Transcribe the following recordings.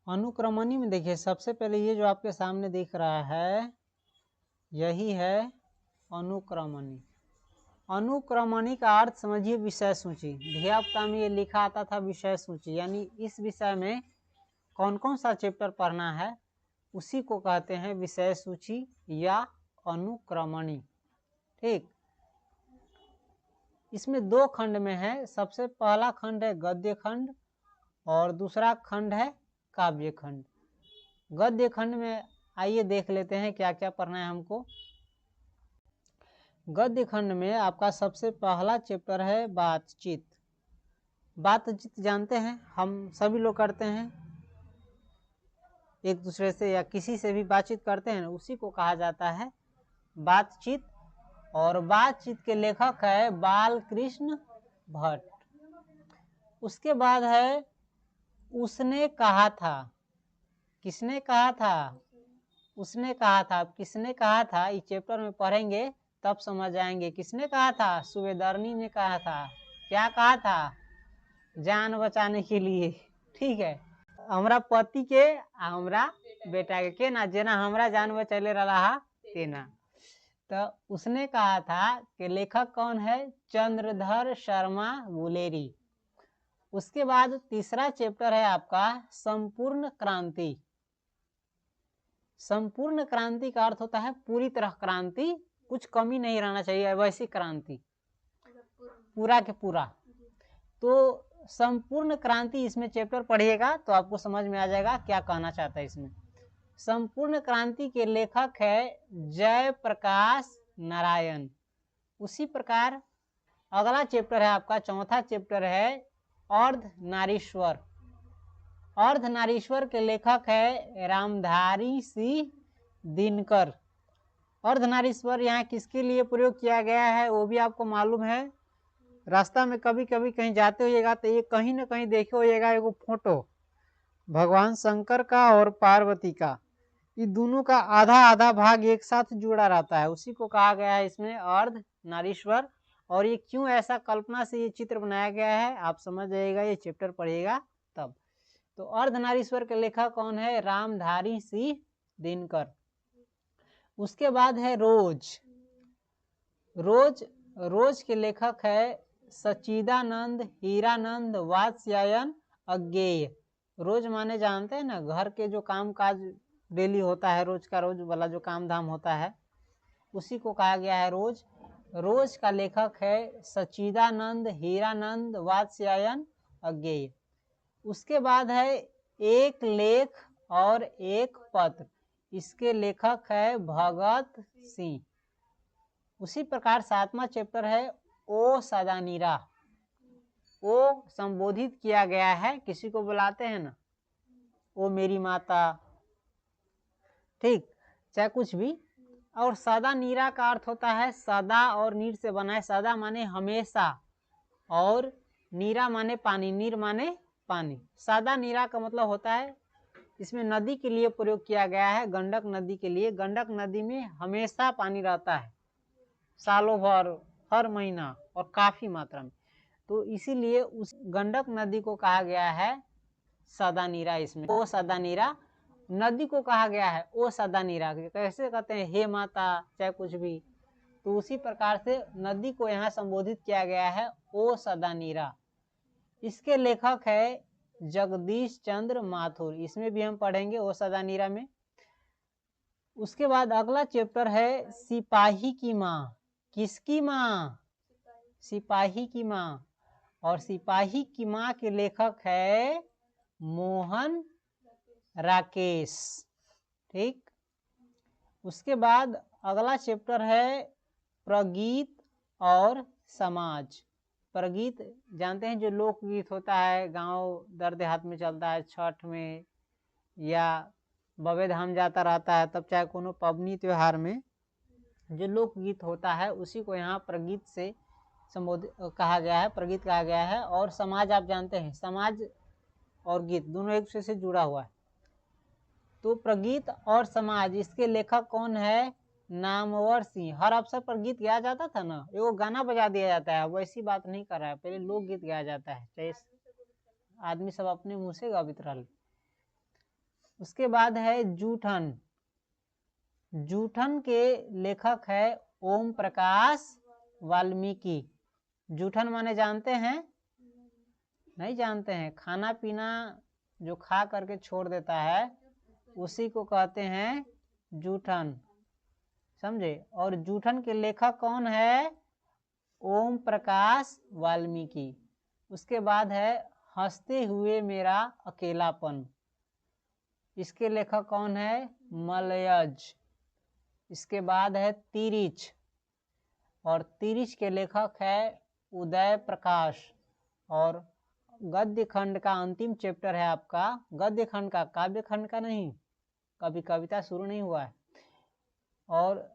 अनुक्रमणी में देखिए सबसे पहले ये जो आपके सामने दिख रहा है यही है अनुक्रमणी। अनुक्रमणी का अर्थ समझिए विषय सूची। धियापुता में ये लिखा आता था विषय सूची, यानी इस विषय में कौन कौन सा चैप्टर पढ़ना है उसी को कहते हैं विषय सूची या अनुक्रमणी। ठीक, इसमें दो खंड में है। सबसे पहला खंड है गद्य खंड और दूसरा खंड है काव्य खंड। गद्य खंड में आइए देख लेते हैं क्या क्या पढ़ना है हमको। गद्य खंड में आपका सबसे पहला चैप्टर है बातचीत। बातचीत जानते हैं हम सभी लोग करते हैं, एक दूसरे से या किसी से भी बातचीत करते हैं, उसी को कहा जाता है बातचीत। और बातचीत के लेखक है बालकृष्ण भट्ट। उसके बाद है उसने कहा था। किसने कहा था? उसने कहा था। किसने कहा था इस चैप्टर में पढ़ेंगे तब समझ आएंगे। किसने कहा था? सूबेदारनी ने कहा था। क्या कहा था? जान बचाने के लिए। ठीक है, हमरा पति के हमरा बेटा के ना जेना हमरा जान बचैले रहा तेना। तो उसने कहा था कि लेखक कौन है? चंद्रधर शर्मा गुलेरी। उसके बाद तीसरा चैप्टर है आपका संपूर्ण क्रांति। संपूर्ण क्रांति का अर्थ होता है पूरी तरह क्रांति, कुछ कमी नहीं रहना चाहिए, वैसी क्रांति, पूरा के पूरा। तो संपूर्ण क्रांति इसमें चैप्टर पढ़िएगा तो आपको समझ में आ जाएगा क्या कहना चाहता है इसमें। संपूर्ण क्रांति के लेखक है जयप्रकाश नारायण। उसी प्रकार अगला चैप्टर है आपका चौथा चैप्टर है अर्धनारीश्वर। अर्धनारीश्वर के लेखक है रामधारी सिंह दिनकर। अर्धनारीश्वर यहाँ किसके लिए प्रयोग किया गया है वो भी आपको मालूम है। रास्ता में कभी कभी कहीं जाते होइएगा तो ये कहीं ना कहीं देखे होइएगा एगो फोटो भगवान शंकर का और पार्वती का, ये दोनों का आधा आधा भाग एक साथ जुड़ा रहता है, उसी को कहा गया है इसमें अर्धनारीश्वर। और ये क्यों ऐसा कल्पना से ये चित्र बनाया गया है आप समझ जाइएगा, ये चैप्टर पढ़िएगा तब। तो अर्धनारीश्वर के लेखक कौन है? रामधारी सिंह दिनकर। उसके बाद है रोज। रोज रोज के लेखक है सच्चिदानंद हीरानंद वात्स्यायन अज्ञेय। रोज माने जानते हैं ना, घर के जो काम काज डेली होता है, रोज का रोज वाला जो काम धाम होता है उसी को कहा गया है रोज। रोज का लेखक है सच्चिदानंद हीरानंद वात्स्यायन अज्ञेय। उसके बाद है एक लेख और एक पत्र। इसके लेखक है भगत सिंह। उसी प्रकार सातवां चैप्टर है ओ सदानीरा। ओ संबोधित किया गया है, किसी को बुलाते हैं ना, ओ मेरी माता, ठीक, चाहे कुछ भी। और सदा नीरा का अर्थ होता है सदा और नीर से बना है। सदा माने हमेशा और नीरा माने पानी, नीर माने पानी। सदा नीरा का मतलब होता है इसमें नदी के लिए प्रयोग किया गया है, गंडक नदी के लिए। गंडक नदी में हमेशा पानी रहता है, सालों भर, हर महीना और काफी मात्रा में, तो इसीलिए उस गंडक नदी को कहा गया है सदा नीरा। इसमें ओ सदा नीरा नदी को कहा गया है ओ सदा नीरा। कैसे कहते हैं हे माता चाहे कुछ भी, तो उसी प्रकार से नदी को यहाँ संबोधित किया गया है ओ सदा नीरा। इसके लेखक है जगदीश चंद्र माथुर। इसमें भी हम पढ़ेंगे ओ सदा नीरा में। उसके बाद अगला चैप्टर है सिपाही की माँ। किसकी माँ? सिपाही की माँ। और सिपाही की माँ के लेखक है मोहन राकेश। ठीक, उसके बाद अगला चैप्टर है प्रगीत और समाज। प्रगीत जानते हैं जो लोकगीत होता है, गांव दर देहात में चलता है, छठ में या बबे धाम जाता रहता है तब, चाहे कोनो पबनी त्योहार में जो लोकगीत होता है उसी को यहाँ प्रगीत से संबोधित कहा गया है, प्रगीत कहा गया है। और समाज आप जानते हैं, समाज और गीत दोनों एक दूसरे से जुड़ा हुआ है। तो प्रगीत और समाज इसके लेखक कौन है? नामवर सिंह। हर अवसर पर गीत गाया जाता था ना, एगो गाना बजा दिया जाता है, वैसी बात नहीं कर रहा है, पहले लोकगीत गाया जाता है, चाहे आदमी सब अपने मुंह से गावित रहा। उसके बाद है जूठन। जूठन के लेखक है ओम प्रकाश वाल्मीकि। जूठन माने जानते हैं? नहीं जानते हैं। खाना पीना जो खा करके छोड़ देता है उसी को कहते हैं जूठन, समझे। और जूठन के लेखक कौन है? ओम प्रकाश वाल्मीकि। उसके बाद है हंसते हुए मेरा अकेलापन। इसके लेखक कौन है? मलयज। इसके बाद है तिरिच, और तिरिच के लेखक है उदय प्रकाश। और गद्य खंड का अंतिम चैप्टर है आपका, गद्य खंड का, काव्य खंड का नहीं, कभी कविता शुरू नहीं हुआ है। और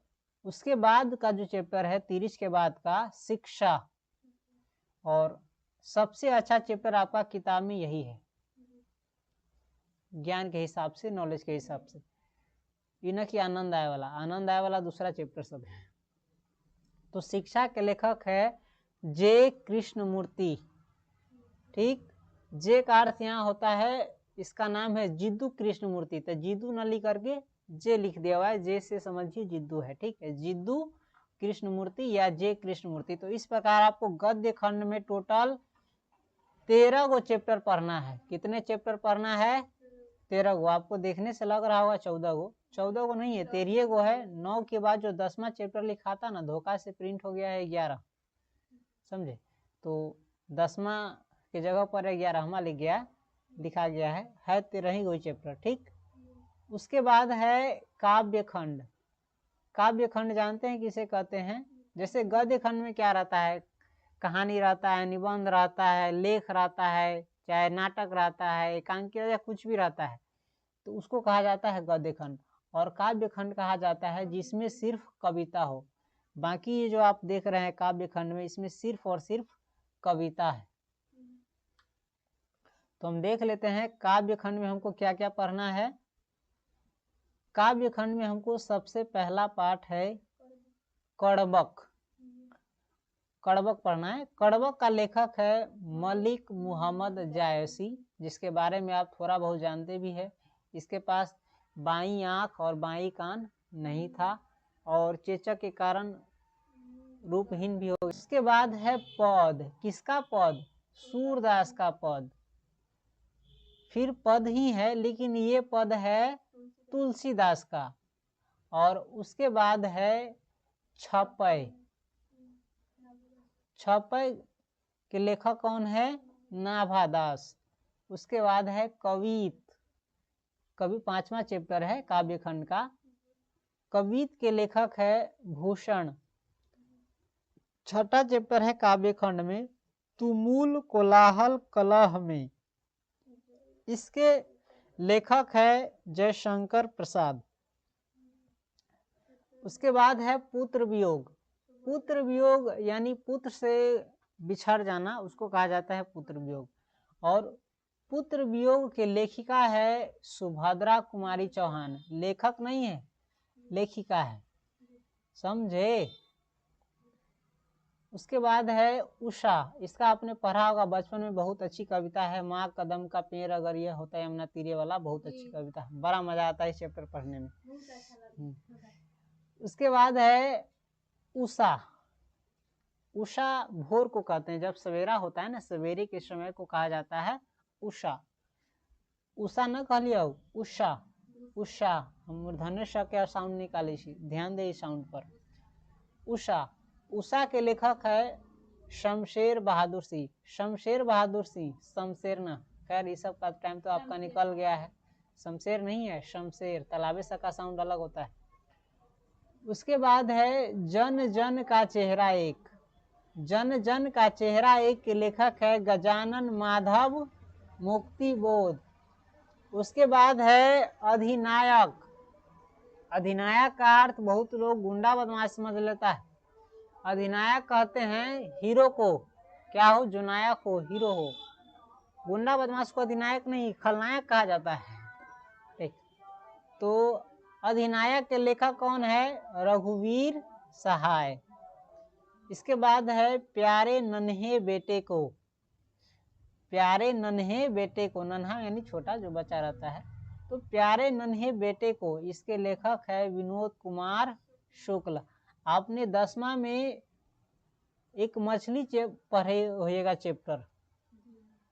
उसके बाद का जो चैप्टर है तिरिच के बाद का, शिक्षा। और सबसे अच्छा चैप्टर आपका किताब में यही है, ज्ञान के हिसाब से, नॉलेज के हिसाब से। ये न कि आनंद आय वाला, आनंद आय वाला दूसरा चैप्टर सब है। तो शिक्षा के लेखक है जे कृष्णमूर्ति। ठीक, जे का अर्थ यहाँ होता है, इसका नाम है जिद्दू कृष्णमूर्ति। तो जिद्दू न लिख करके जे लिख दिया हुआ है, जे से समझिए जिद्दू है। ठीक है, जिद्दू कृष्णमूर्ति या जे कृष्णमूर्ति। तो इस प्रकार आपको गद्य खंड में टोटल 13 गो चैप्टर पढ़ना है। कितने चैप्टर पढ़ना है? 13 गो। आपको देखने से लग रहा होगा 14 गो, 14 गो नहीं है, 13 गो है। 9 के बाद जो 10वां चैप्टर लिखा था ना, धोखा से प्रिंट हो गया है 11, समझे। तो 10वां की जगह पर 11वां लिखा गया है 13 ही गो चैप्टर। ठीक, उसके बाद है काव्य खंड। काव्य खंड जानते हैं किसे कहते हैं? जैसे गद्य खंड में क्या रहता है? कहानी रहता है, निबंध रहता है, लेख रहता है, चाहे नाटक रहता है, एकांकिका या कुछ भी रहता है, तो उसको कहा जाता है गद्य खंड। और काव्य खंड कहा जाता है जिसमें सिर्फ कविता हो। बाकी ये जो आप देख रहे हैं काव्य खंड में, इसमें सिर्फ और सिर्फ कविता है। तो हम देख लेते हैं काव्य खंड में हमको क्या क्या पढ़ना है। काव्य खंड में हमको सबसे पहला पाठ है कड़बक। कड़बक पढ़ना है। कड़बक का लेखक है मलिक मुहम्मद जायसी, जिसके बारे में आप थोड़ा बहुत जानते भी है। इसके पास बाईं आंख और बाईं कान नहीं था, और चेचक के कारण रूपहीन भी हो गया। इसके बाद है पद। किसका पद? सूरदास का पद। फिर पद ही है, लेकिन ये पद है तुलसीदास का। और उसके बाद है छपय। छपय के लेखक कौन है? नाभादास। उसके बाद है कवित। कवि 5वां चैप्टर है काव्य खंड का। कवित के लेखक है भूषण। 6ठा चैप्टर है काव्य खंड में तुमुल कोलाहल कलह में। इसके लेखक है जयशंकर प्रसाद। उसके बाद है पुत्र वियोग। पुत्र वियोग यानी पुत्र से बिछड़ जाना, उसको कहा जाता है पुत्र वियोग। और पुत्र वियोग के लेखिका है सुभद्रा कुमारी चौहान। लेखक नहीं है, लेखिका है, समझे। उसके बाद है उषा। इसका आपने पढ़ा होगा बचपन में, बहुत अच्छी कविता है। माँ कदम का पेड़ अगर ये होता है यमुना तीरे वाला, बहुत अच्छी कविता है, बड़ा मजा आता है इस चैप्टर पढ़ने में। उसके बाद है उषा। उषा भोर को कहते हैं, जब सवेरा होता है ना, सवेरे के समय को कहा जाता है उषा। उषा न कह लिया, उषा। उषा हम मूर्धन्य श के साउंड निकाले, ध्यान दे इस साउंड पर। उषा। उषा के लेखक है शमशेर बहादुर सिंह। शमशेर बहादुर सिंह, शमशेर न, खैर ये सब का टाइम तो आपका निकल गया है। शमशेर नहीं है, शमशेर, तालाबे सा का साउंड अलग होता है। उसके बाद है जन जन का चेहरा एक। जन जन का चेहरा एक के लेखक है गजानन माधव मुक्ति बोध। उसके बाद है अधिनायक। अधिनायक का अर्थ बहुत लोग गुंडा बदमाश समझ लेता है। अधिनायक कहते हैं हीरो को, क्या हो, जो नायक हो, हीरो हो। गुंडा बदमाश को अधिनायक नहीं, खलनायक कहा जाता है। ठीक, तो अधिनायक के लेखक कौन है? रघुवीर सहाय। इसके बाद है प्यारे नन्हे बेटे को। प्यारे नन्हे बेटे को, नन्हा यानी छोटा जो बच्चा रहता है, तो प्यारे नन्हे बेटे को, इसके लेखक है विनोद कुमार शुक्ल। आपने 10वां में एक मछली पढ़े होइएगा चैप्टर,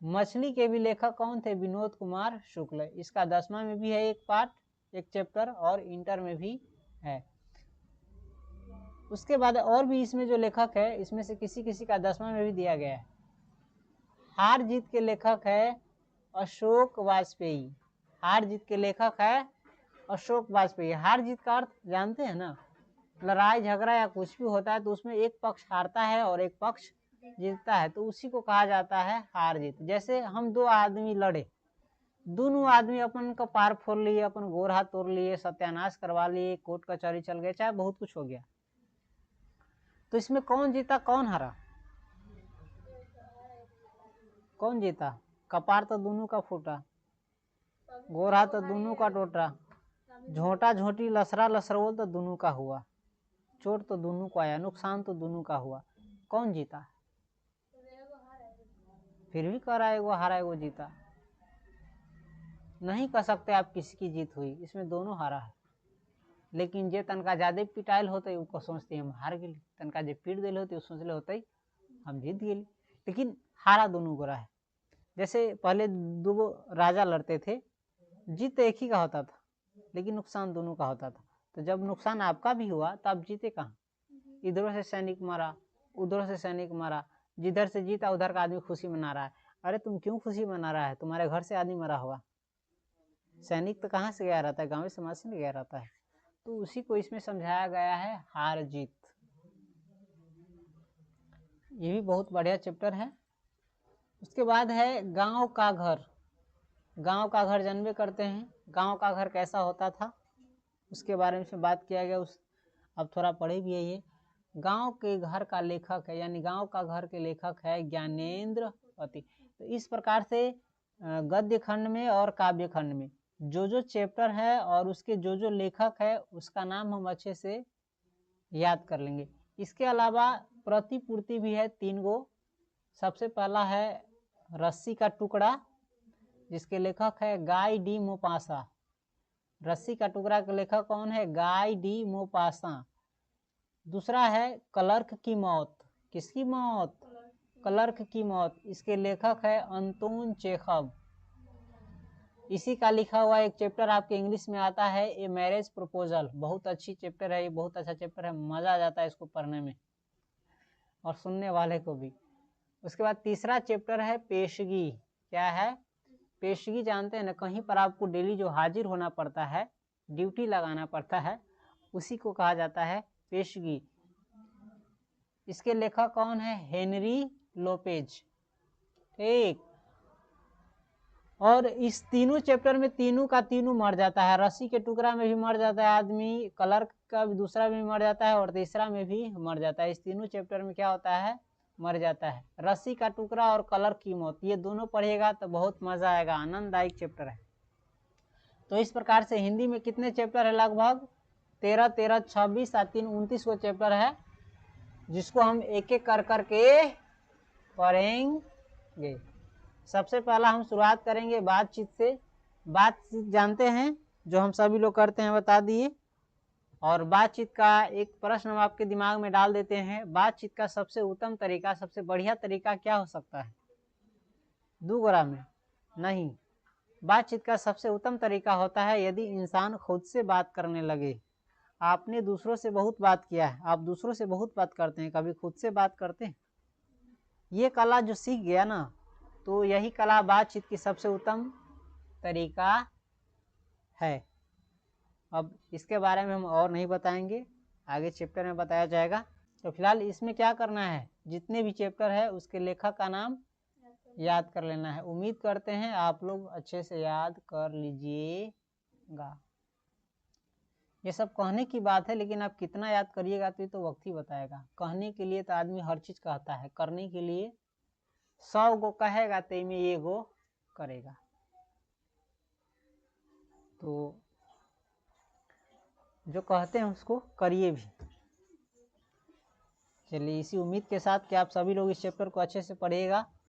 मछली के भी लेखक कौन थे? विनोद कुमार शुक्ल। इसका 10वां में भी है एक पार्ट, एक चैप्टर, और इंटर में भी है। उसके बाद और भी इसमें जो लेखक है, इसमें से किसी किसी का 10वां में भी दिया गया है। हार जीत के लेखक है अशोक वाजपेयी। हार जीत के लेखक है अशोक वाजपेयी। हार जीत का अर्थ जानते हैं ना? लड़ाई झगड़ा या कुछ भी होता है तो उसमें एक पक्ष हारता है और एक पक्ष जीतता है, तो उसी को कहा जाता है हार जीत। जैसे हम दो आदमी लड़े, दोनों आदमी अपन का पार फोड़ लिए, अपन गोर हाथ तोड़ लिए, सत्यानाश करवा लिए, कोर्ट कचहरी चल गए, चाहे बहुत कुछ हो गया, तो इसमें कौन जीता कौन हारा? कौन जीता? कपार तो दोनों का फूटा, गोर हाथ तो दोनों का टूटा, झोंटा झोंटी लसरा लसरवल तो दोनों का हुआ, चोट तो दोनों को आया, नुकसान तो दोनों का हुआ। कौन जीता? फिर भी कह रहा है वो हारा है वो जीता। नहीं कह सकते आप किसी की जीत हुई, इसमें दोनों हारा है। लेकिन जे तनका ज्यादा पिटाइल होते उसको सोचते हम हार गए, तनका जे पीट दिल होते सोचले होते हम जीत गए, लेकिन हारा दोनों गोरा है। जैसे पहले दो राजा लड़ते थे, जीत एक ही का होता था लेकिन नुकसान दोनों का होता था। तो जब नुकसान आपका भी हुआ तो आप जीते कहाँ? इधरों से सैनिक मारा, उधरों से सैनिक मारा, जिधर से जीता उधर का आदमी खुशी मना रहा है। अरे तुम क्यों खुशी मना रहा है? तुम्हारे घर से आदमी मरा हुआ। सैनिक तो कहाँ से गया रहता है? गांव समाज से गया रहता है। तो उसी को इसमें समझाया गया है हार जीत। ये भी बहुत बढ़िया चैप्टर है। उसके बाद है गांव का घर। गांव का घर जानबे करते हैं, गांव का घर कैसा होता था उसके बारे में बात किया गया। अब थोड़ा पढ़े भी है ये। गांव के घर का लेखक है, यानी गांव का घर के लेखक है ज्ञानेंद्र पति। तो इस प्रकार से गद्य खंड में और काव्य खंड में जो चैप्टर है और उसके जो लेखक है उसका नाम हम अच्छे से याद कर लेंगे। इसके अलावा प्रतिपूर्ति भी है 3 गो। सबसे पहला है रस्सी का टुकड़ा, जिसके लेखक है गाय डी मोपासा। रस्सी का टुकड़ा के लेखक कौन है? Guy de Maupassant. दूसरा है क्लर्क की मौत। किसकी मौत? क्लर्क की मौत। इसके लेखक है अंतोन चेखव। इसी का लिखा हुआ एक चैप्टर आपके इंग्लिश में आता है ए मैरिज प्रपोजल। बहुत अच्छी चैप्टर है ये, बहुत अच्छा चैप्टर है, मजा आ जाता है इसको पढ़ने में और सुनने वाले को भी। उसके बाद तीसरा चैप्टर है पेशगी। क्या है? पेशगी जानते हैं ना? कहीं पर आपको डेली जो हाजिर होना पड़ता है, ड्यूटी लगाना पड़ता है, उसी को कहा जाता है पेशगी। इसके लेखक कौन है? Henry Lopez. ठीक। और इस तीनों चैप्टर में तीनों का तीनों मर जाता है। रस्सी के टुकड़ा में भी मर जाता है आदमी, क्लर्क का भी दूसरा भी मर जाता है और तीसरा में भी मर जाता है। इस तीनों चैप्टर में क्या होता है? मर जाता है। रस्सी का टुकड़ा और क्लर्क की मौत, ये दोनों पढ़ेगा तो बहुत मजा आएगा, आनंददायक चैप्टर है। तो इस प्रकार से हिंदी में कितने चैप्टर है? लगभग 13, 26 और 3, 29 को चैप्टर है, जिसको हम एक एक कर करके पढ़ेंगे। सबसे पहला हम शुरुआत करेंगे बातचीत से। बातचीत जानते हैं, जो हम सभी लोग करते हैं, बता दिए। और बातचीत का एक प्रश्न हम आपके दिमाग में डाल देते हैं। बातचीत का सबसे उत्तम तरीका, सबसे बढ़िया तरीका क्या हो सकता है? 2 गोरा में नहीं। बातचीत का सबसे उत्तम तरीका होता है यदि इंसान खुद से बात करने लगे। आपने दूसरों से बहुत बात किया है, आप दूसरों से बहुत बात करते हैं, कभी खुद से बात करते हैं? ये कला जो सीख गया ना, तो यही कला बातचीत की सबसे उत्तम तरीका है। अब इसके बारे में हम और नहीं बताएंगे, आगे चैप्टर में बताया जाएगा। तो फिलहाल इसमें क्या करना है? जितने भी चैप्टर है उसके लेखक का नाम याद कर लेना है। उम्मीद करते हैं आप लोग अच्छे से याद कर लीजिएगा। ये सब कहने की बात है, लेकिन आप कितना याद करिएगा तो ये तो वक्त ही बताएगा। कहने के लिए तो आदमी हर चीज कहता है, करने के लिए 100 गो कहेगा तो में ये गो करेगा। तो जो कहते हैं उसको करिए भी। चलिए, इसी उम्मीद के साथ कि आप सभी लोग इस चैप्टर को अच्छे से पढ़िएगा।